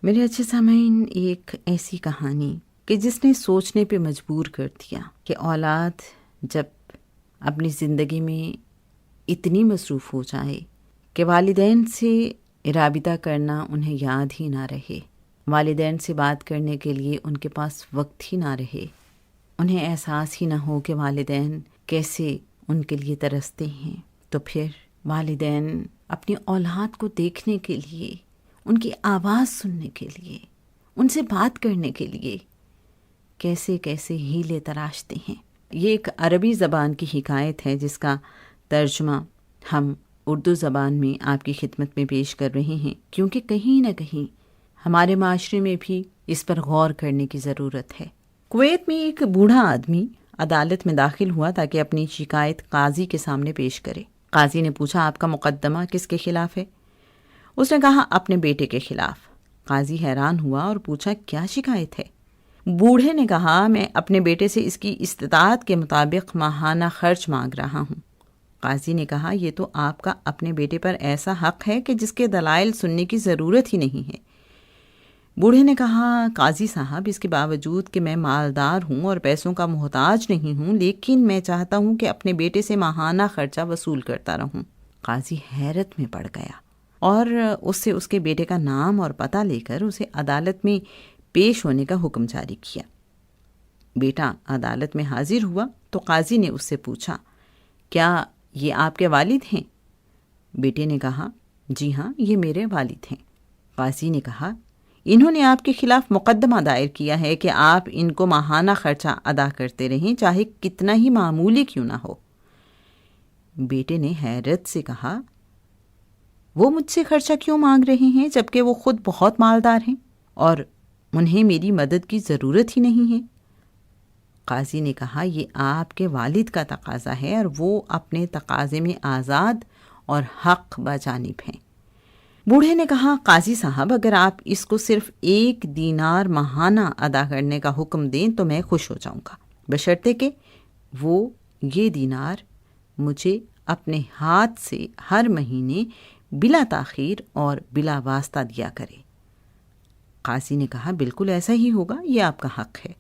میرے اچھے سامعین، ایک ایسی کہانی کہ جس نے سوچنے پہ مجبور کر دیا کہ اولاد جب اپنی زندگی میں اتنی مصروف ہو جائے کہ والدین سے رابطہ کرنا انہیں یاد ہی نہ رہے، والدین سے بات کرنے کے لیے ان کے پاس وقت ہی نہ رہے، انہیں احساس ہی نہ ہو کہ والدین کیسے ان کے لیے ترستے ہیں، تو پھر والدین اپنی اولاد کو دیکھنے کے لیے، ان کی آواز سننے کے لیے، ان سے بات کرنے کے لیے کیسے کیسے ہیلے تراشتے ہیں۔ یہ ایک عربی زبان کی حکایت ہے جس کا ترجمہ ہم اردو زبان میں آپ کی خدمت میں پیش کر رہے ہیں، کیونکہ کہیں نہ کہیں ہمارے معاشرے میں بھی اس پر غور کرنے کی ضرورت ہے۔ کویت میں ایک بوڑھا آدمی عدالت میں داخل ہوا تاکہ اپنی شکایت قاضی کے سامنے پیش کرے۔ قاضی نے پوچھا، آپ کا مقدمہ کس کے خلاف ہے؟ اس نے کہا، اپنے بیٹے کے خلاف۔ قاضی حیران ہوا اور پوچھا، کیا شکایت ہے؟ بوڑھے نے کہا، میں اپنے بیٹے سے اس کی استطاعت کے مطابق ماہانہ خرچ مانگ رہا ہوں۔ قاضی نے کہا، یہ تو آپ کا اپنے بیٹے پر ایسا حق ہے کہ جس کے دلائل سننے کی ضرورت ہی نہیں ہے۔ بوڑھے نے کہا، قاضی صاحب، اس کے باوجود کہ میں مالدار ہوں اور پیسوں کا محتاج نہیں ہوں، لیکن میں چاہتا ہوں کہ اپنے بیٹے سے ماہانہ خرچہ وصول کرتا رہوں۔ قاضی حیرت میں پڑ گیا اور اس سے اس کے بیٹے کا نام اور پتہ لے کر اسے عدالت میں پیش ہونے کا حکم جاری کیا۔ بیٹا عدالت میں حاضر ہوا تو قاضی نے اس سے پوچھا، کیا یہ آپ کے والد ہیں؟ بیٹے نے کہا، جی ہاں، یہ میرے والد ہیں۔ قاضی نے کہا، انہوں نے آپ کے خلاف مقدمہ دائر کیا ہے کہ آپ ان کو ماہانہ خرچہ ادا کرتے رہیں، چاہے کتنا ہی معمولی کیوں نہ ہو۔ بیٹے نے حیرت سے کہا، وہ مجھ سے خرچہ کیوں مانگ رہے ہیں جبکہ وہ خود بہت مالدار ہیں اور انہیں میری مدد کی ضرورت ہی نہیں ہے؟ قاضی نے کہا، یہ آپ کے والد کا تقاضا ہے اور وہ اپنے تقاضے میں آزاد اور حق بجانب ہیں۔ بوڑھے نے کہا، قاضی صاحب، اگر آپ اس کو صرف 1 دینار ماہانہ ادا کرنے کا حکم دیں تو میں خوش ہو جاؤں گا، بشرطے کہ وہ یہ دینار مجھے اپنے ہاتھ سے ہر مہینے بلا تاخیر اور بلا واسطہ دیا کرے۔ قاضی نے کہا، بالکل ایسا ہی ہوگا، یہ آپ کا حق ہے۔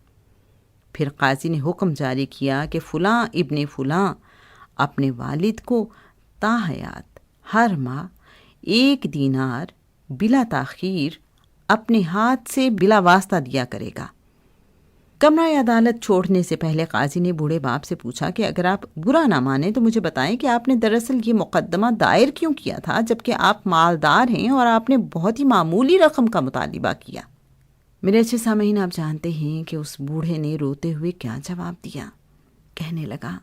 پھر قاضی نے حکم جاری کیا کہ فلاں ابن فلاں اپنے والد کو تاحیات ہر ماہ 1 دینار بلا تاخیر اپنے ہاتھ سے بلا واسطہ دیا کرے گا۔ کمرہ عدالت چھوڑنے سے پہلے قاضی نے بوڑھے باپ سے پوچھا کہ اگر آپ برا نہ مانیں تو مجھے بتائیں کہ آپ نے دراصل یہ مقدمہ دائر کیوں کیا تھا جبکہ آپ مالدار ہیں اور آپ نے بہت ہی معمولی رقم کا مطالبہ کیا۔ میرے اچھے سامعین، آپ جانتے ہیں کہ اس بوڑھے نے روتے ہوئے کیا جواب دیا؟ کہنے لگا،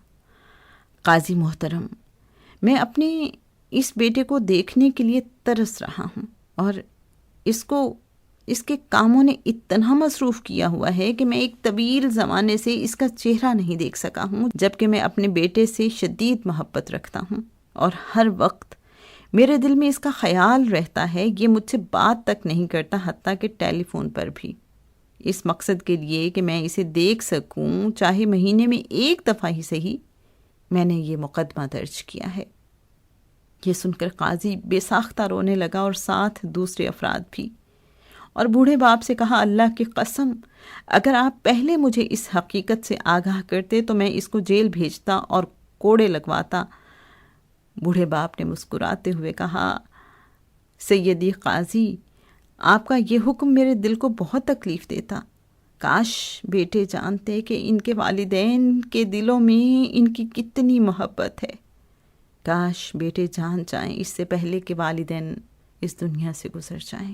قاضی محترم، میں اپنے اس بیٹے کو دیکھنے کے لیے ترس رہا ہوں اور اس کے کاموں نے اتنا مصروف کیا ہوا ہے کہ میں ایک طویل زمانے سے اس کا چہرہ نہیں دیکھ سکا ہوں، جبکہ میں اپنے بیٹے سے شدید محبت رکھتا ہوں اور ہر وقت میرے دل میں اس کا خیال رہتا ہے۔ یہ مجھ سے بات تک نہیں کرتا، حتیٰ کہ ٹیلی فون پر بھی، اس مقصد کے لیے کہ میں اسے دیکھ سکوں، چاہے مہینے میں 1 دفعہ ہی صحیح، میں نے یہ مقدمہ درج کیا ہے۔ یہ سن کر قاضی بے ساختہ رونے لگا اور ساتھ دوسرے افراد بھی، اور بوڑھے باپ سے کہا، اللہ کی قسم، اگر آپ پہلے مجھے اس حقیقت سے آگاہ کرتے تو میں اس کو جیل بھیجتا اور کوڑے لگواتا۔ بوڑھے باپ نے مسکراتے ہوئے کہا، سیدی قاضی، آپ کا یہ حکم میرے دل کو بہت تکلیف دیتا۔ کاش بیٹے جانتے کہ ان کے والدین کے دلوں میں ان کی کتنی محبت ہے۔ کاش بیٹے جان جائیں اس سے پہلے کہ والدین اس دنیا سے گزر جائیں۔